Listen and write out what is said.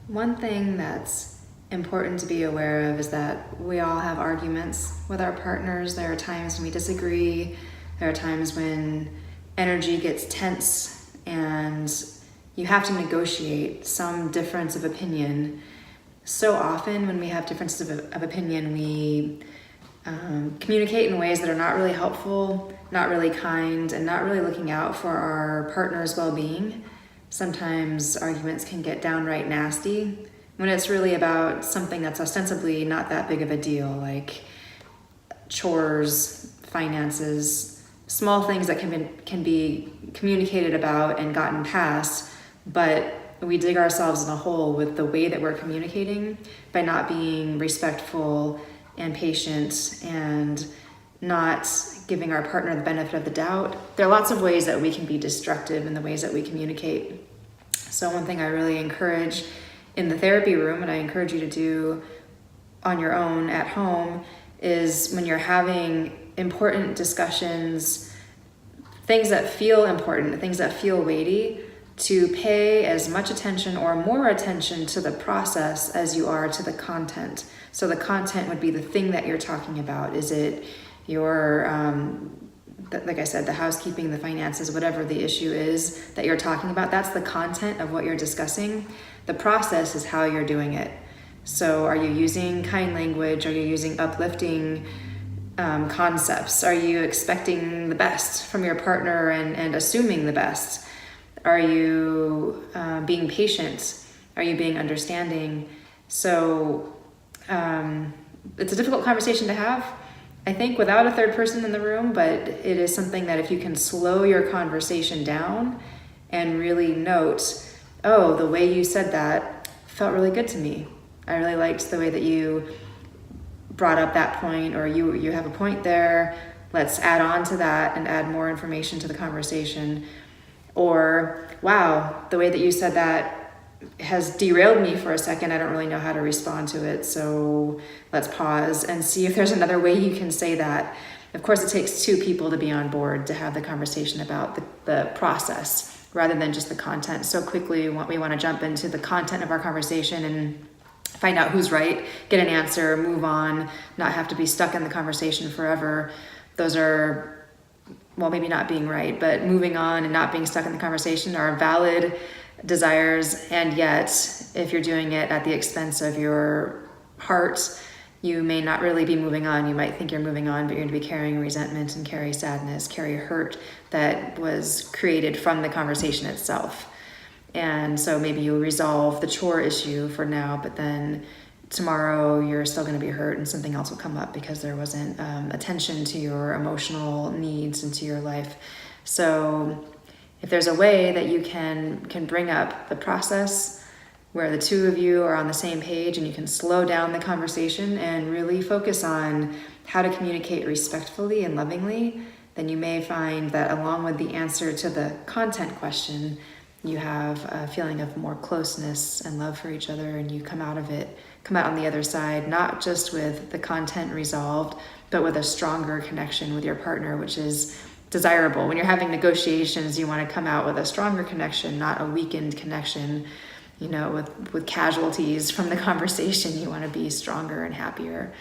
One thing that's important to be aware of is that we all have arguments with our partners. There are times when we disagree. There are times when energy gets tense and you have to negotiate some difference of opinion. So often when we have differences of opinion, we communicate in ways that are not really helpful, not really kind, and not really looking out for our partner's well-being. Sometimes arguments can get downright nasty when it's really about something that's ostensibly not that big of a deal, like chores, finances, small things that can be communicated about and gotten past, but we dig ourselves in a hole with the way that we're communicating by not being respectful and patient and not giving our partner the benefit of the doubt. There are lots of ways that we can be destructive in the ways that we communicate. So one thing I really encourage in the therapy room, and I encourage you to do on your own at home, is when you're having important discussions, things that feel important, things that feel weighty, to pay as much attention or more attention to the process as you are to the content. So the content would be the thing that you're talking about. Is it your, like I said, the housekeeping, the finances, whatever the issue is that you're talking about, that's the content of what you're discussing. The process is how you're doing it. So are you using kind language? Are you using uplifting concepts? Are you expecting the best from your partner and assuming the best? Are you being patient? Are you being understanding? So it's a difficult conversation to have, I think, without a third person in the room, but it is something that if you can slow your conversation down and really note, oh, the way you said that felt really good to me. I really liked the way that you brought up that point, or you have a point there. Let's add on to that and add more information to the conversation. Or, wow, the way that you said that has derailed me for a second. I don't really know how to respond to it. So let's pause and see if there's another way you can say that. Of course, it takes two people to be on board to have the conversation about the process rather than just the content. So quickly, we want to jump into the content of our conversation and find out who's right, get an answer, move on, not have to be stuck in the conversation forever. Those are, well, maybe not being right, but moving on and not being stuck in the conversation are valid desires. And yet, if you're doing it at the expense of your heart, you may not really be moving on. You might think you're moving on, but you're going to be carrying resentment and carry sadness, carry hurt that was created from the conversation itself. And so maybe you resolve the chore issue for now, but then tomorrow you're still going to be hurt and something else will come up because there wasn't attention to your emotional needs into your life. So if there's a way that you can bring up the process where the two of you are on the same page and you can slow down the conversation and really focus on how to communicate respectfully and lovingly, then you may find that along with the answer to the content question, you have a feeling of more closeness and love for each other, and you come out on the other side, not just with the content resolved, but with a stronger connection with your partner, which is desirable. When you're having negotiations, you want to come out with a stronger connection, not a weakened connection. With casualties from the conversation, you want to be stronger and happier.